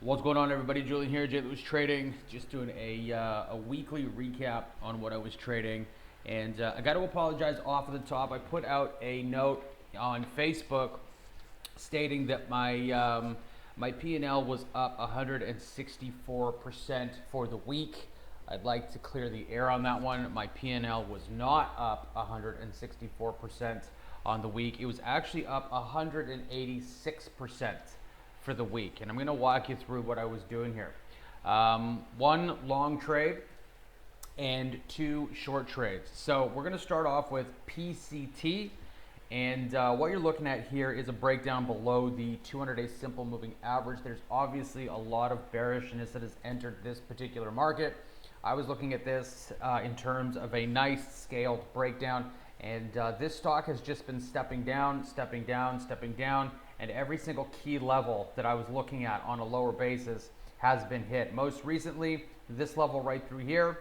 What's going on, everybody? Julian here, Jay was trading. Just doing a weekly recap on what I was trading, and I got to apologize off of the top. I put out a note on Facebook stating that my P&L was up 164% for the week. I'd like to clear the air on that one. My P&L was not up 164% on the week. It was actually up 186% for the week, and I'm going to walk you through what I was doing here. One long trade and two short trades. So we're going to start off with PCT, and what you're looking at here is a breakdown below the 200-day simple moving average. There's obviously a lot of bearishness that has entered this particular market. I was looking at this in terms of a nice scaled breakdown, and this stock has just been stepping down, and every single key level that I was looking at on a lower basis has been hit. Most recently, this level right through here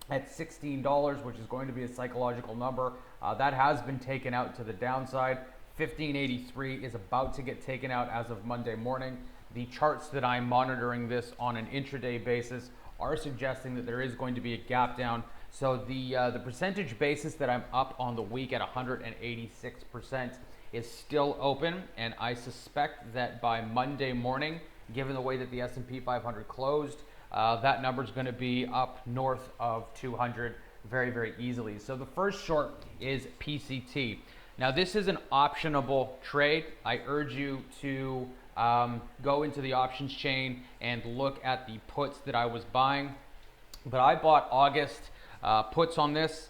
at $16, which is going to be a psychological number, that has been taken out to the downside. 1583 is about to get taken out as of Monday morning. The charts that I'm monitoring this on an intraday basis are suggesting that there is going to be a gap down. So the percentage basis that I'm up on the week at 186% is still open, and I suspect that by Monday morning, given the way that the S&P 500 closed, that number is going to be up north of 200 very, very easily. So the first short is PCT. Now this is an optionable trade. I urge you to go into the options chain and look at the puts that I was buying. But I bought August puts on this,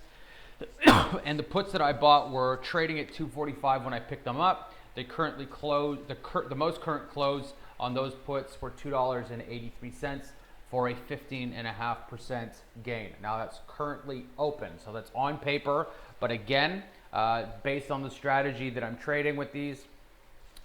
and the puts that I bought were trading at 245 when I picked them up. They currently closed, the most current close on those puts were $2.83 for a 15.5% gain. Now that's currently open, so that's on paper. But again, based on the strategy that I'm trading with these,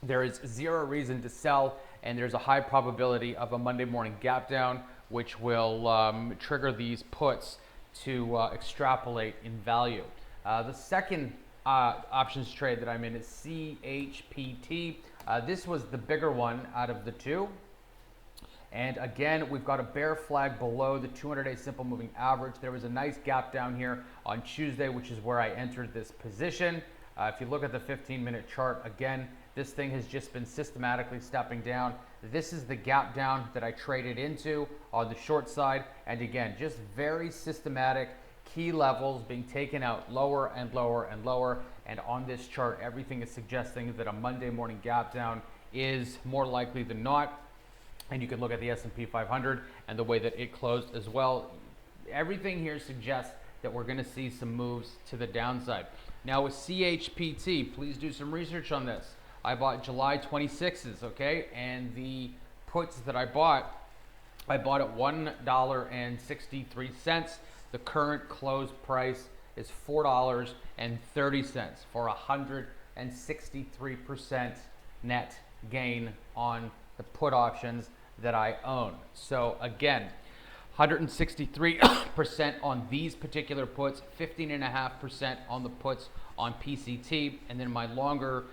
there is zero reason to sell, and there's a high probability of a Monday morning gap down, which will trigger these puts to extrapolate in value. The second options trade that I'm in is CHPT. This was the bigger one out of the two. And again, we've got a bear flag below the 200-day simple moving average. There was a nice gap down here on Tuesday, which is where I entered this position. If you look at the 15-minute chart, again, this thing has just been systematically stepping down. This is the gap down that I traded into on the short side. And again, just very systematic key levels being taken out lower and lower and lower. And on this chart, everything is suggesting that a Monday morning gap down is more likely than not. And you can look at the S&P 500 and the way that it closed as well. Everything here suggests that we're going to see some moves to the downside. Now with CHPT, please do some research on this. I bought July 26s, okay? And the puts that I bought at $1.63. The current close price is $4.30 for 163% net gain on the put options that I own. So again, 163% on these particular puts, 15.5% on the puts on PCT, and then my longer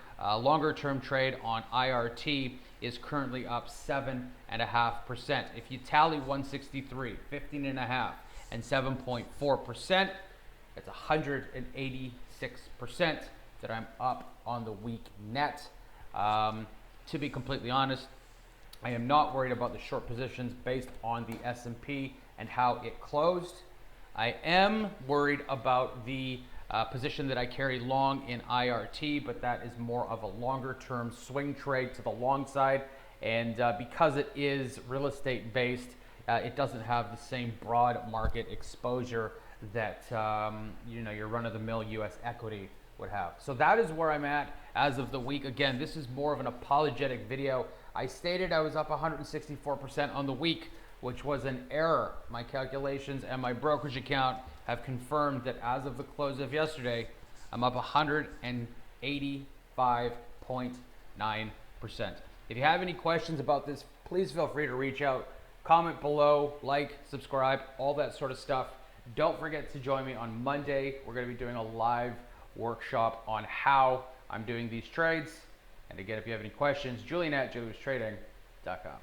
term trade on IRT is currently up 7.5%. If you tally 163, 15.5, and 7.4%, it's 186% that I'm up on the week net. To be completely honest, I am not worried about the short positions based on the S&P and how it closed. I am worried about the position that I carry long in IRT, but that is more of a longer term swing trade to the long side. And because it is real estate based, it doesn't have the same broad market exposure that your run-of-the-mill US equity would have. So that is where I'm at as of the week. Again, this is more of an apologetic video. I stated I was up 164% on the week, which was an error. My calculations and my brokerage account have confirmed that as of the close of yesterday, I'm up 185.9%. If you have any questions about this, please feel free to reach out, comment below, like, subscribe, all that sort of stuff. Don't forget to join me on Monday. We're going to be doing a live workshop on how I'm doing these trades. And again, if you have any questions, Julian at JuliusTrading.com.